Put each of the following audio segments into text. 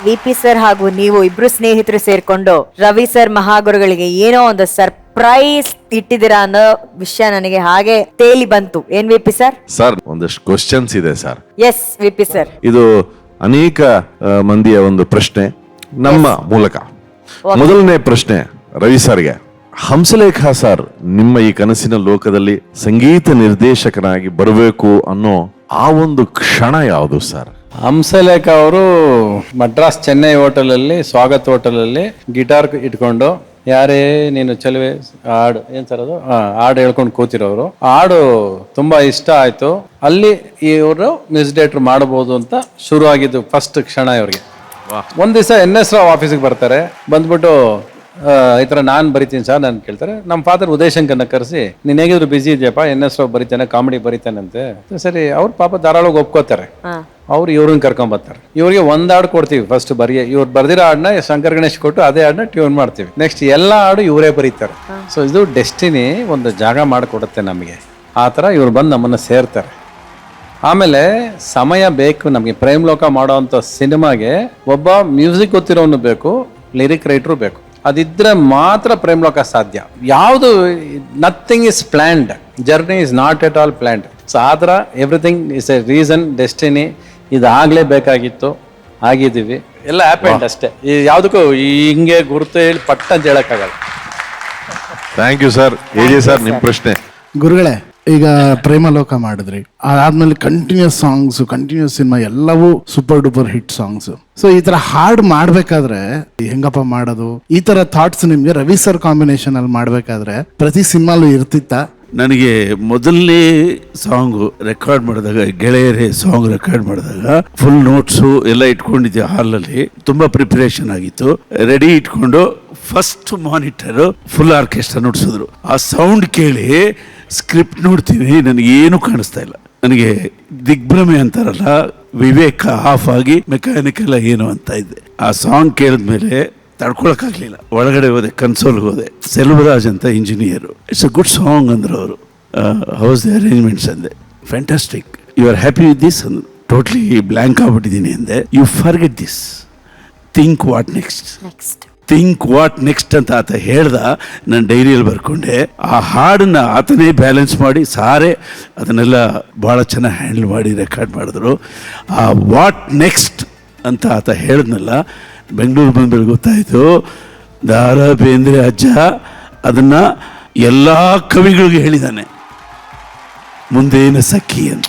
VP. Sir ಹಾಗೂ ನೀವು ಇಬ್ರು ಸ್ನೇಹಿತರು ಸೇರ್ಕೊಂಡು ರವಿ ಸರ್ ಮಹಾಗುರುಗಳಿಗೆ ಏನೋ ಒಂದು ಸರ್ಪ್ರೈಸ್ ಇಟ್ಟಿದ್ದೀರಾ ಅನ್ನೋ ವಿಷಯ ನನಗೆ ಹಾಗೆ ತೇಲಿ ಬಂತು. ಏನ್ ವಿ.ಪಿ. ಸರ್? ಸರ್ ಒಂದಷ್ಟು ಕ್ವಶನ್ಸ್ ಇದೆ ಸರ್. Yes VP. ಸರ್. ಇದು ಅನೇಕ ಮಂದಿಯ ಒಂದು ಪ್ರಶ್ನೆ ನಮ್ಮ ಮೂಲಕ. ಮೊದಲನೇ ಪ್ರಶ್ನೆ ರವಿ ಸರ್ಗೆ. ಹಂಸಲೇಖ ಸರ್ ನಿಮ್ಮ ಈ ಕನಸಿನ ಲೋಕದಲ್ಲಿ ಸಂಗೀತ ನಿರ್ದೇಶಕನಾಗಿ ಬರಬೇಕು ಅನ್ನೋ ಆ ಒಂದು ಕ್ಷಣ ಯಾವುದು ಸರ್? ಹಂಸಲೇಖ ಅವರು ಮಡ್ರಾಸ್ ಚೆನ್ನೈ ಹೋಟೆಲಲ್ಲಿ ಸ್ವಾಗತ್ ಹೋಟೆಲಲ್ಲಿ ಗಿಟಾರ್ ಇಟ್ಕೊಂಡು ಯಾರೇ ನೀನು ಚೆಲುವೆ ಹಾಡು ಏನ್ ಸರ್ ಅದು ಹಾಡು ಹೇಳ್ಕೊಂಡು ಕೂತಿರೋರು. ಹಾಡು ತುಂಬಾ ಇಷ್ಟ ಆಯ್ತು. ಅಲ್ಲಿ ಇವರು ಮ್ಯೂಸಿಕ್ ಡೈರೆಕ್ಟರ್ ಮಾಡಬಹುದು ಅಂತ ಶುರು ಆಗಿದ್ದು ಫಸ್ಟ್ ಕ್ಷಣ ಇವ್ರಿಗೆ. ಒಂದ್ ದಿವಸ NS ರಾವ್ ಆಫೀಸಿಗೆ ಬರ್ತಾರೆ. ಬಂದ್ಬಿಟ್ಟು ಈ ಥರ ನಾನು ಬರಿತೀನಿ ಸರ್ ನಾನು ಕೇಳ್ತಾರೆ. ನಮ್ಮ ಫಾದರ್ ಉದಯ್ ಶಂಕರ್ನ ಕರೆಸಿ ನೀನು ಹೇಗಿದ್ರು ಬಿಸಿ ಇದೆಯಪ್ಪ, NS ರಾವ್ ಬರೀತಾನೆ, ಕಾಮಿಡಿ ಬರೀತಾನಂತೆ. ಸರಿ ಅವ್ರು ಪಾಪ ಧಾರಾಳವಾಗಿ ಒಪ್ಕೋತಾರೆ. ಅವ್ರು ಇವ್ರನ್ನ ಕರ್ಕೊಂಬರ್ತಾರೆ. ಇವ್ರಿಗೆ ಒಂದ್ ಹಾಡು ಕೊಡ್ತೀವಿ ಫಸ್ಟ್ ಬರೀ. ಇವ್ರು ಬರ್ದಿರೋ ಹಾಡನ್ನ ಶಂಕರ್ ಗಣೇಶ್ ಕೊಟ್ಟು ಅದೇ ಹಾಡನ್ನ ಟ್ಯೂನ್ ಮಾಡ್ತೀವಿ. ನೆಕ್ಸ್ಟ್ ಎಲ್ಲ ಹಾಡು ಇವರೇ ಬರೀತಾರೆ. ಸೊ ಇದು ಡೆಸ್ಟಿನಿ ಒಂದು ಜಾಗ ಮಾಡಿಕೊಡುತ್ತೆ ನಮಗೆ. ಆ ಥರ ಇವ್ರು ಬಂದು ನಮ್ಮನ್ನು ಸೇರ್ತಾರೆ. ಆಮೇಲೆ ಸಮಯ ಬೇಕು ನಮಗೆ. ಪ್ರೇಮ್ ಲೋಕ ಮಾಡೋ ಅಂಥ ಸಿನಿಮಾಗೆ ಒಬ್ಬ ಮ್ಯೂಸಿಕ್ ಗೊತ್ತಿರೋನು ಬೇಕು, ಲಿರಿಕ್ ರೈಟ್ರು ಬೇಕು. ಅದಿದ್ರೆ ಮಾತ್ರ ಪ್ರೇಮ್ ಲೋಕ ಸಾಧ್ಯ. ಯಾವುದು nothing is planned, journey is not at all planned. So ಆ ಥರ everything is a reason, destiny. ಇದಾಗಲೇ ಬೇಕಾಗಿತ್ತು, ಆಗಿದ್ದೀವಿ. ಎಲ್ಲ ಹ್ಯಾಪೆಂಡ್ ಅಷ್ಟೇ. ಯಾವುದಕ್ಕೂ ಹಿಂಗೆ ಗುರುತು ಹೇಳಿ ಪಟ್ಟ ಅಂತ ಹೇಳಕ್ಕಾಗಲ್ಲ. Thank you sir. ಹೇಳಿ ಸರ್ ನಿಮ್ಮ ಪ್ರಶ್ನೆ. ಗುರುಗಳೇ, ಈಗ ಪ್ರೇಮಲೋಕ ಮಾಡಿದ್ರಿ, ಅದಾದ್ಮೇಲೆ ಕಂಟಿನ್ಯೂಸ್ ಸಾಂಗ್ಸ್, ಕಂಟಿನ್ಯೂಸ್ ಸಿನಿಮಾ ಎಲ್ಲವೂ super duper hit songs. So ಈ ತರ ಹಾಡ್ ಮಾಡ್ಬೇಕಾದ್ರೆ ಹೆಂಗಪ್ಪ ಮಾಡೋದು, ಈ ತರ ಥಾಟ್ಸ್ ನಿಮ್ಗೆ ರವಿ ಸರ್ ಕಾಂಬಿನೇಷನ್ ಅಲ್ಲಿ ಮಾಡ್ಬೇಕಾದ್ರೆ ಪ್ರತಿ ಸಿನಿಮಾಲು ಇರ್ತಿತ್ತ? ನನಗೆ ಮೊದಲನೇ ಸಾಂಗು ರೆಕಾರ್ಡ್ ಮಾಡಿದಾಗ, ಗೆಳೆಯರೇ ಸಾಂಗ್ ರೆಕಾರ್ಡ್ ಮಾಡಿದಾಗ ಫುಲ್ ನೋಟ್ಸು ಎಲ್ಲ ಇಟ್ಕೊಂಡಿದ್ದೆ ಹಾಲಲ್ಲಿ. ತುಂಬಾ ಪ್ರಿಪರೇಷನ್ ಆಗಿತ್ತು. ರೆಡಿ ಇಟ್ಕೊಂಡು ಫಸ್ಟ್ ಮಾನಿಟರ್ ಫುಲ್ ಆರ್ಕೆಸ್ಟ್ರಾ ನುಡ್ಸಿದ್ರು. ಆ ಸೌಂಡ್ ಕೇಳಿ ಸ್ಕ್ರಿಪ್ಟ್ ನೋಡ್ತೀನಿ, ನನಗೇನು ಕಾಣಿಸ್ತಾ ಇಲ್ಲ. ನನಗೆ ದಿಗ್ಭ್ರಮೆ ಅಂತಾರಲ್ಲ, ವಿವೇಕ ಆಫ್ ಆಗಿ ಮೆಕ್ಯಾನಿಕಲ್ ಏನು ಅಂತ ಇದ್ದೆ. ಆ ಸಾಂಗ್ ಕೇಳಿದ್ಮೇಲೆ ತಡ್ಕೊಳಕ್ಕಾಗ್ಲಿಲ್ಲ. ಒಳಗಡೆ ಹೋದೆ, ಕನ್ಸೋಲ್ಗೆ ಹೋದೆ. ಸೆಲ್ವರಾಜ್ ಅಂತ engineer, it's a good song ಅಂದ್ರು ಅವರು. ಹೌಸ್ ದ ಅರೇಂಜ್ಮೆಂಟ್ಸ್ ಅಂದೆ. Fantastic, you are happy with this ಅಂದ್ರು. ಟೋಟ್ಲಿ ಬ್ಲ್ಯಾಂಕ್ ಆಗ್ಬಿಟ್ಟಿದ್ದೀನಿ ಅಂದೆ. You forget this, think what next, think what next ಅಂತ ಆತ ಹೇಳ್ದ. ನಾನು ಡೈರಿಯಲ್ಲಿ ಬರ್ಕೊಂಡೆ. ಆ ಹಾಡನ್ನ ಆತನೇ ಬ್ಯಾಲೆನ್ಸ್ ಮಾಡಿ ಸಾರೆ ಅದನ್ನೆಲ್ಲ ಭಾಳ ಚೆನ್ನಾಗಿ ಹ್ಯಾಂಡಲ್ ಮಾಡಿ ರೆಕಾರ್ಡ್ ಮಾಡಿದ್ರು. ಆ ವಾಟ್ ನೆಕ್ಸ್ಟ್ ಅಂತ ಆತ ಹೇಳಿದ್ನಲ್ಲ, ಬೆಂಗಳೂರು ಬಂದ್ಮೇಲೆ ಗೊತ್ತಾಯಿತು ದಾರ ಬೇಂದ್ರೆ ಅಜ್ಜ ಅದನ್ನು ಎಲ್ಲ ಕವಿಗಳಿಗೂ ಹೇಳಿದ್ದಾನೆ, ಮುಂದೇನ ಸಖಿ ಅಂತ.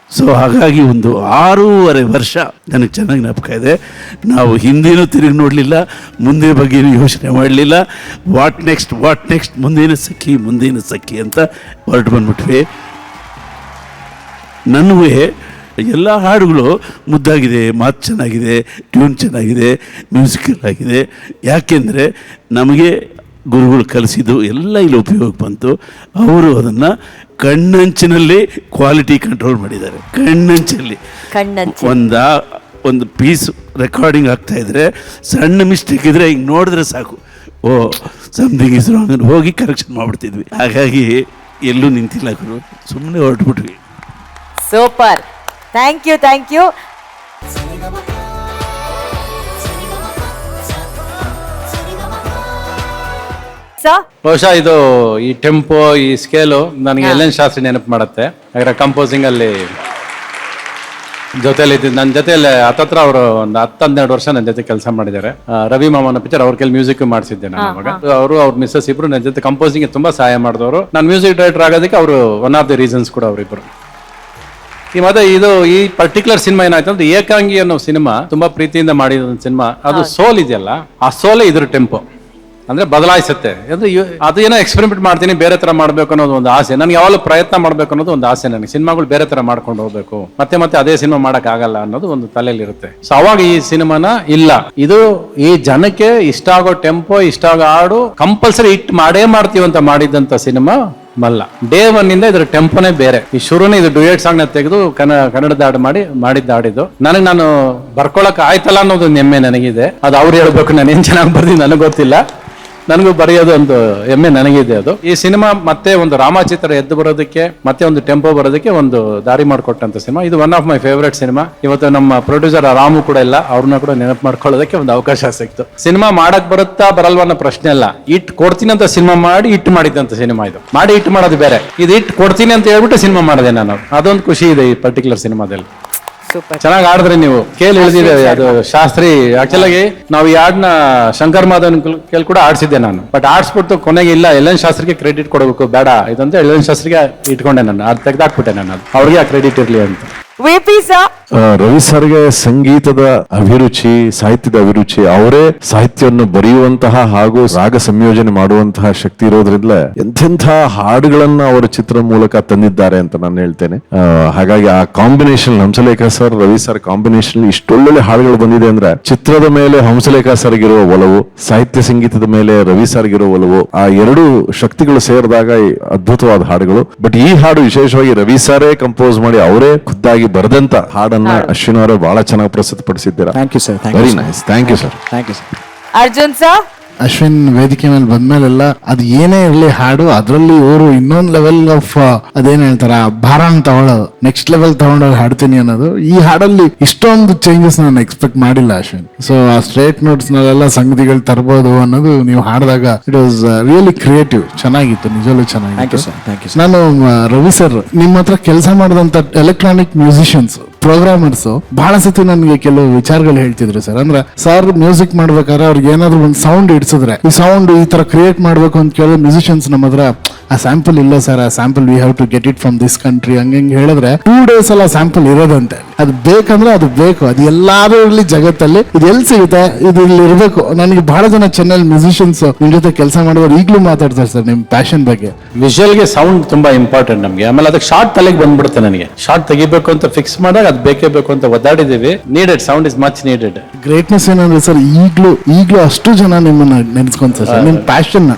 ಸೊ ಹಾಗಾಗಿ ಒಂದು 6.5 ವರ್ಷ ನನಗೆ ಚೆನ್ನಾಗಿ ಜ್ಞಾಪಕ ಇದೆ. ನಾವು ಹಿಂದೇನೂ ತಿರುಗಿ ನೋಡಲಿಲ್ಲ, ಮುಂದೆ ಬಗ್ಗೆನೂ ಯೋಚನೆ ಮಾಡಲಿಲ್ಲ. ವಾಟ್ ನೆಕ್ಸ್ಟ್, ವಾಟ್ ನೆಕ್ಸ್ಟ್, ಮುಂದೇನ ಸಖಿ, ಮುಂದೇನ ಸಖಿ ಅಂತ ಹೊರಟು ಬಂದ್ಬಿಟ್ವಿ. ನನಗೂ ಎಲ್ಲ ಹಾಡುಗಳು ಮುದ್ದಾಗಿದೆ, ಮಾತು ಚೆನ್ನಾಗಿದೆ, ಟ್ಯೂನ್ ಚೆನ್ನಾಗಿದೆ, ಮ್ಯೂಸಿಕಲ್ ಆಗಿದೆ. ಯಾಕೆಂದರೆ ನಮಗೆ ಗುರುಗಳು ಕಲಿಸಿದ್ದು ಎಲ್ಲ ಇಲ್ಲಿ ಉಪಯೋಗ ಬಂತು. ಅವರು ಅದನ್ನು ಕಣ್ಣಂಚಿನಲ್ಲಿ ಕ್ವಾಲಿಟಿ ಕಂಟ್ರೋಲ್ ಮಾಡಿದ್ದಾರೆ. ಕಣ್ಣಂಚಲ್ಲಿ ಒಂದು ಪೀಸ್ ರೆಕಾರ್ಡಿಂಗ್ ಆಗ್ತಾ ಇದ್ರೆ ಸಣ್ಣ ಮಿಸ್ಟೇಕ್ ಇದ್ರೆ ಹಿಂಗೆ ನೋಡಿದ್ರೆ ಸಾಕು, ಓ ಸಮಥಿಂಗ್ ಇಸ್ ರಾಂಗ್ ಅಂತ ಹೋಗಿ ಕರೆಕ್ಷನ್ ಮಾಡ್ಬಿಡ್ತಿದ್ವಿ. ಹಾಗಾಗಿ ಎಲ್ಲೂ ನಿಂತಿಲ್ಲ ಗುರು, ಸುಮ್ಮನೆ ಹೊರಟ್ಬಿಟ್ವಿ. Super, thank you, thank you. ಬಹುಶಃ ಇದು ಈ ಟೆಂಪೋ, ಈ ಸ್ಕೇಲು ನನಗೆ ಎಲ್.ಎನ್. ಶಾಸ್ತ್ರಿ ನೆನಪು ಮಾಡುತ್ತೆ. ಯಾಕಂದ್ರೆ ಕಂಪೋಸಿಂಗ್ ಅಲ್ಲಿ ಜೊತೆಲಿ ಇದ್ದಿದ್ದು, ನನ್ನ ಜೊತೆಯಲ್ಲಿ ಹತ್ತತ್ರ ಅವರು ಒಂದು 10-12 ವರ್ಷ ನನ್ನ ಜೊತೆ ಕೆಲಸ ಮಾಡಿದ್ದಾರೆ. ರವಿ ಮಾಮನ ಪಿಕ್ಚರ್ ಅವ್ರ ಕೆಲ ಮ್ಯೂಸಿಕ್ ಮಾಡಿಸಿದ್ದೆ ನಾನು ಅವಾಗ. ಅವರು ಅವ್ರ ಮಿಸ್ಸಸ್ ಇಬ್ರು ನನ್ನ ಜೊತೆ ಕಂಪೋಸಿಂಗ್ ತುಂಬಾ ಸಹಾಯ ಮಾಡಿದವರು. ನಾನು ಮ್ಯೂಸಿಕ್ ಡೈರೆಕ್ಟರ್ ಆಗೋದಕ್ಕೆ ಅವರು ಒನ್ ಆಫ್ ದಿ ರೀಸನ್ಸ್ ಕೂಡ ಅವರಿಬ್ಬರು. ಮತ್ತೆ ಈ ಪರ್ಟಿಕ್ಯುಲರ್ ಸಿನಿಮಾ ಏನಾಯ್ತು ಅಂದ್ರೆ, ಏಕಾಂಗಿ ಅನ್ನೋ ಸಿನಿಮಾ ತುಂಬಾ ಪ್ರೀತಿಯಿಂದ ಮಾಡಿದ ಒಂದು ಸಿನಿಮಾ. ಅದು ಸೋಲ್ ಇದೆಯಲ್ಲ, ಆ ಸೋಲೇ ಇದ್ರ ಟೆಂಪೋ ಅಂದ್ರೆ ಬದಲಾಯಿಸುತ್ತೆ. ಅಂದ್ರೆ ಅದು ಏನೋ ಎಕ್ಸ್ಪೆರಿಮೆಂಟ್ ಮಾಡ್ತೀನಿ, ಬೇರೆ ತರ ಮಾಡ್ಬೇಕು ಅನ್ನೋದು ಒಂದು ಆಸೆ ನನಗೆ. ಯಾವಾಗಲೂ ಪ್ರಯತ್ನ ಮಾಡ್ಬೇಕು ಅನ್ನೋದು ಒಂದು ಆಸೆ ನನಗೆ. ಸಿನಿಮಾಗಳು ಬೇರೆ ತರ ಮಾಡ್ಕೊಂಡು ಹೋಗ್ಬೇಕು, ಮತ್ತೆ ಅದೇ ಸಿನಿಮಾ ಮಾಡಕ್ ಆಗಲ್ಲ ಅನ್ನೋದು ಒಂದು ತಲೆಯಲ್ಲಿ ಇರುತ್ತೆ. ಸೊ ಅವಾಗ ಈ ಸಿನಿಮಾನ ಇಲ್ಲ, ಇದು ಈ ಜನಕ್ಕೆ ಇಷ್ಟ ಆಗೋ ಟೆಂಪೋ, ಇಷ್ಟ ಆಗೋ ಹಾಡು ಕಂಪಲ್ಸರಿ ಹಿಟ್ ಮಾಡೇ ಮಾಡ್ತೀವಿ ಅಂತ ಮಾಡಿದಂತ ಸಿನಿಮಾ ಮಲ್ಲ. ಡೇ 1 ಇಂದ ಇದ್ರ ಟೆಂಪೋನೇ ಬೇರೆ. ಈ ಶುರುನೇ ಇದು ಡ್ಯುಯೆಟ್ ಸಾಂಗ್ ನ ತೆಗೆದು ಕನ್ನಡದ ಹಾಡು ಮಾಡಿದ್ದು ನಾನು ಬರ್ಕೊಳಕ್ ಆಯ್ತಲ್ಲ ಅನ್ನೋದು ನೆಮ್ಮೆ ನನಗಿದೆ. ಅದು ಅವ್ರು ಹೇಳ್ಬೇಕು, ನಾನು ಏನ್ ಚೆನ್ನಾಗಿ ಬರ್ತೀನಿ ನನಗೆ ಗೊತ್ತಿಲ್ಲ. ನನಗೂ ಬರೆಯೋದು ಒಂದು ಹೆಮ್ಮೆ ನನಗಿದೆ. ಅದು ಈ ಸಿನಿಮಾ ಮತ್ತೆ ಒಂದು ರಾಮಚಿತ್ರ ಎದ್ದು ಬರೋದಕ್ಕೆ, ಮತ್ತೆ ಒಂದು ಟೆಂಪೋ ಬರೋದಕ್ಕೆ ಒಂದು ದಾರಿ ಮಾಡಿಕೊಟ್ಟಂತ ಸಿನಿಮಾ. ಇದು one of my favourite cinema. ಇವತ್ತು ನಮ್ಮ ಪ್ರೊಡ್ಯೂಸರ್ ರಾಮು ಕೂಡ ಇಲ್ಲ, ಅವ್ರನ್ನ ಕೂಡ ನೆನಪು ಮಾಡ್ಕೊಳ್ಳೋದಕ್ಕೆ ಒಂದು ಅವಕಾಶ ಸಿಕ್ತು. ಸಿನಿಮಾ ಮಾಡಕ್ ಬರುತ್ತಾ ಬರಲ್ವ ಅನ್ನೋ ಪ್ರಶ್ನೆ ಅಲ್ಲ, ಇಟ್ ಕೊಡ್ತೀನಿ ಅಂತ ಸಿನಿಮಾ ಮಾಡಿ ಹಿಟ್ ಮಾಡಿದಂತ ಸಿನಿಮಾ ಇದು. ಮಾಡಿ ಹಿಟ್ ಮಾಡೋದು ಬೇರೆ, ಇದು ಹಿಟ್ ಕೊಡ್ತೀನಿ ಅಂತ ಹೇಳ್ಬಿಟ್ಟು ಸಿನಿಮಾ ಮಾಡಿದೆ ನಾನು. ಅದೊಂದು ಖುಷಿ ಇದೆ ಈ ಪರ್ಟಿಕ್ಯುಲರ್ ಸಿನಿಮಾದಲ್ಲಿ. ಸೂಪರ್. ಚೆನ್ನಾಗಿ ಆಡಿದ್ರಿ ನೀವು. ಕೇಳಿ ಇಳಿದಿದೆ ಅದು ಶಾಸ್ತ್ರಿ. ಆಕ್ಚುಲಾಗಿ ನಾವು ಈ ಹಾಡ್ನ ಶಂಕರ್ ಮಾಧವನ್ ಕೇಳಿ ಕೂಡ ಆಡ್ಸಿದ್ದೆ ನಾನು. ಬಟ್ ಆಡ್ಸ್ಬಿಟ್ಟು ಕೊನೆಗೆ ಇಲ್ಲ ಎಲ್ ಶಾಸ್ತ್ರಿಗೆ ಕ್ರೆಡಿಟ್ ಕೊಡಬೇಕು, ಬೇಡ ಇದಂತ ಎಲ್ ಶಾಸ್ತ್ರಿಗೆ ಇಟ್ಕೊಂಡೆ ನಾನು. ಅದು ತೆಗೆದಾಕ್ಬಿಟ್ಟೆ ನಾನು, ಅದು ಅವ್ರಿಗೆ ಆ ಕ್ರೆಡಿಟ್ ಇರ್ಲಿ ಅಂತ. ವಿಪಿ ಸರ್, ರವಿ ಸರ್ಗೆ ಸಂಗೀತದ ಅಭಿರುಚಿ, ಸಾಹಿತ್ಯದ ಅಭಿರುಚಿ, ಅವರೇ ಸಾಹಿತ್ಯವನ್ನು ಬರೆಯುವಂತಹ ಹಾಗೂ ರಾಗ ಸಂಯೋಜನೆ ಮಾಡುವಂತಹ ಶಕ್ತಿ ಇರೋದ್ರಿಂದ ಎಂತೆಂಥ ಹಾಡುಗಳನ್ನ ಅವರ ಚಿತ್ರ ಮೂಲಕ ತಂದಿದ್ದಾರೆ ಅಂತ ನಾನು ಹೇಳ್ತೇನೆ. ಹಾಗಾಗಿ ಆ combination Hamsalekha sir Ravi sir combination ಇಷ್ಟೊಳ್ಳೊಳ್ಳೆ ಹಾಡುಗಳು ಬಂದಿದೆ ಅಂದ್ರೆ ಚಿತ್ರದ ಮೇಲೆ ಹಂಸಲೇಖ ಸರ್ಗಿರುವ ಒಲವು, ಸಾಹಿತ್ಯ ಸಂಗೀತದ ಮೇಲೆ ರವಿ ಸರ್ಗಿರೋ ಒಲವು, ಆ ಎರಡು ಶಕ್ತಿಗಳು ಸೇರಿದಾಗ ಅದ್ಭುತವಾದ ಹಾಡುಗಳು. ಬಟ್ ಈ ಹಾಡು ವಿಶೇಷವಾಗಿ ರವಿ ಸರೇ ಕಂಪೋಸ್ ಮಾಡಿ ಅವರೇ ಖುದ್ದಾಗಿ ಬರೆದಂತ ಹಾಡನ್ನ ಅಶ್ವಿನ್ ಅವರೇ ಬಹಳ ಚೆನ್ನಾಗಿ ಪ್ರಸ್ತುತಪಡಿಸಿದ್ದೀರಾ. Thank you sir. Very nice. Thank you sir. Thank you sir. Arjun sir, Ashwin ವೇದಿಕೆ ಮೇಲೆ ಬಂದ್ಮೇಲೆಲ್ಲ ಅದು ಏನೇ ಇರಲಿ ಹಾಡು, ಅದರಲ್ಲಿ ಇವರು ಇನ್ನೊಂದು ಲೆವೆಲ್ ಆಫ್ ಅದೇನ್ ಹೇಳ್ತಾರ ಭಾರನ ತಗೊಳ್ಳೋದು, ನೆಕ್ಸ್ಟ್ ಲೆವೆಲ್ ತಗೊಂಡೋಗಿ ಹಾಡ್ತೀನಿ ಅನ್ನೋದು. ಈ ಹಾಡಲ್ಲಿ ಇಷ್ಟೊಂದು ಚೇಂಜಸ್ ನಾನು ಎಕ್ಸ್ಪೆಕ್ಟ್ ಮಾಡಿಲ್ಲ ಅಶ್ವಿನ್. ಸೊ ಆ ಸ್ಟ್ರೇಟ್ ನೋಟ್ಸ್ ನಲ್ಲೆಲ್ಲ ಸಂಗತಿಗಳು ತರಬಹುದು ಅನ್ನೋದು ನೀವು ಹಾಡಿದಾಗ ಇಟ್ ವಾಸ್ ರಿಯಲಿ ಕ್ರಿಯೇಟಿವ್. ಚೆನ್ನಾಗಿತ್ತು, ನಿಜವೂ ಥ್ಯಾಂಕ್ ಯು ಚೆನ್ನಾಗಿತ್ತು. ಸರ್. Thank you sir. ನಾನು ರವಿ ಸರ್ ನಿಮ್ಮ ಹತ್ರ ಕೆಲಸ ಮಾಡಿದಂತ ಎಲೆಕ್ಟ್ರಾನಿಕ್ ಮ್ಯೂಸಿಷಿಯನ್ಸ್, ಪ್ರೋಗ್ರಾಮರ್ಸ್ ಬಹಳ ಸತಿ ನನಗೆ ಕೆಲವು ವಿಚಾರಗಳು ಹೇಳ್ತಿದ್ರು ಸರ್. ಅಂದ್ರೆ ಸರ್ ಮ್ಯೂಸಿಕ್ ಮಾಡ್ಬೇಕಾದ್ರೆ ಅವ್ರಿಗೆ ಏನಾದ್ರು ಒಂದು ಸೌಂಡ್ ಇಡ್ಸಿದ್ರೆ ಈ ಸೌಂಡ್ ಈ ತರ ಕ್ರಿಯೇಟ್ ಮಾಡ್ಬೇಕು ಅಂತ ಕೇಳೋ ಮ್ಯೂಸಿಷಿಯನ್ಸ್ ನಮ್ಮ ಹತ್ರ ಆ ಸ್ಯಾಂಪಲ್ ಇಲ್ಲ ಸರ್, ಆ sample we have to get it from this country ಹಂಗೆ ಹೇಳಿದ್ರೆ 2 days ಅಲ್ಲ ಸ್ಯಾಂಪಲ್ ಇರೋದಂತೆ. ಅದು ಬೇಕಂದ್ರೆ ಅದು ಬೇಕು, ಅದು ಎಲ್ಲಾರು ಇರ್ಲಿ ಜಗತ್ತಲ್ಲಿ, ಇದು ಎಲ್ಲಿ ಸಿಗುತ್ತೆ, ಇದು ಇಲ್ಲಿ ಇರಬೇಕು. ನನಗೆ ಬಹಳ ಜನ ಚೆನ್ನೈಲಿ ಮ್ಯೂಸಿಷಿಯನ್ಸ್ ನಿಮ್ ಜೊತೆ ಕೆಲಸ ಮಾಡೋರು ಈಗಲೂ ಮಾತಾಡ್ತಾರೆ ಸರ್ ನಿಮ್ ಪ್ಯಾಷನ್ ಬಗ್ಗೆ. ವಿಜುವಲ್ಗೆ ಸೌಂಡ್ ತುಂಬಾ ಇಂಪಾರ್ಟೆಂಟ್ ನಮಗೆ. ಆಮೇಲೆ ಅದಕ್ಕೆ ಶಾರ್ಟ್ ತಲೆಗೆ ಬಂದ್ಬಿಡುತ್ತೆ. ನನಗೆ ಶಾರ್ಟ್ ತೆಗಿಬೇಕು ಅಂತ ಫಿಕ್ಸ್ ಮಾಡಿದಾಗ ಅದು ಬೇಕೇ ಬೇಕು ಅಂತ ಒದ್ದಾಡಿದೀವಿ. Needed sound is much needed. Greatness ಏನಂದ್ರೆ ಸರ್ ಈಗ್ಲೂ ಅಷ್ಟು ಜನ ನಿಮ್ಮನ್ನ ನೆನೆಸ್ಕೊಂತ ಸರ್ ನಿಮ್ ಪ್ಯಾಷನ್.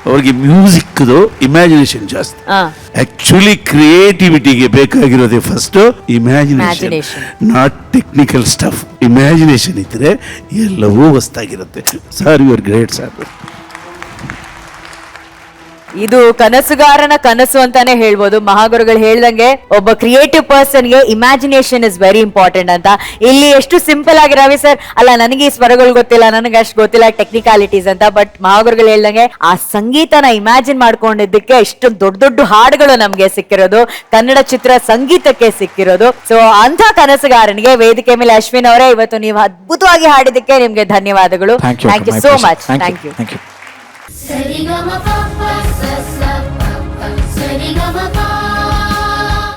ಅವ್ರಿಗೆ ಮ್ಯೂಸಿಕ್ದು ಇಮ್ಯಾಜಿನೇಷನ್ ಜಾಸ್ತಿ. ಆಕ್ಚುಲಿ ಕ್ರಿಯೇಟಿವಿಟಿಗೆ ಬೇಕಾಗಿರೋದೇ first imagination, not technical stuff. Imagination ಇದ್ರೆ ಎಲ್ಲವೂ ಹೊಸ್ತಾಗಿರುತ್ತೆ. Sir you are great sir. ಇದು ಕನಸುಗಾರನ ಕನಸು ಅಂತಾನೆ ಹೇಳ್ಬೋದು. ಮಹಾಗುರುಗಳು ಹೇಳ್ದಂಗೆ ಒಬ್ಬ ಕ್ರಿಯೇಟಿವ್ ಪರ್ಸನ್ಗೆ ಇಮ್ಯಾಜಿನೇಷನ್ ಇಸ್ ವೆರಿ ಇಂಪಾರ್ಟೆಂಟ್ ಅಂತ. ಇಲ್ಲಿ ಎಷ್ಟು ಸಿಂಪಲ್ ಆಗಿ ರವಿ ಸರ್ ಅಲ್ಲ ನನಗೆ ಈ ಸ್ವರಗಳು ಗೊತ್ತಿಲ್ಲ, ನನಗೆ ಅಷ್ಟು ಗೊತ್ತಿಲ್ಲ ಟೆಕ್ನಿಕಾಲಿಟೀಸ್ ಅಂತ, ಬಟ್ ಮಹಾಗುರುಗಳು ಹೇಳ್ದಂಗೆ ಆ ಸಂಗೀತನ ಇಮ್ಯಾಜಿನ್ ಮಾಡ್ಕೊಂಡಿದ್ದಕ್ಕೆ ಇಷ್ಟು ದೊಡ್ಡ ದೊಡ್ಡ ಹಾಡುಗಳು ನಮ್ಗೆ ಸಿಕ್ಕಿರೋದು, ಕನ್ನಡ ಚಿತ್ರ ಸಂಗೀತಕ್ಕೆ ಸಿಕ್ಕಿರೋದು. ಸೊ ಅಂತ ಕನಸುಗಾರನಿಗೆ ವೇದಿಕೆ ಮೇಲೆ ಅಶ್ವಿನ್ ಅವರೇ ಇವತ್ತು ನೀವು ಅದ್ಭುತವಾಗಿ ಹಾಡಿದ್ದಕ್ಕೆ ನಿಮ್ಗೆ ಧನ್ಯವಾದಗಳು. Thank you so much. Thank you. Thank you. Sari ga ma pa pa sa sa pa pa. Sari ga ma pa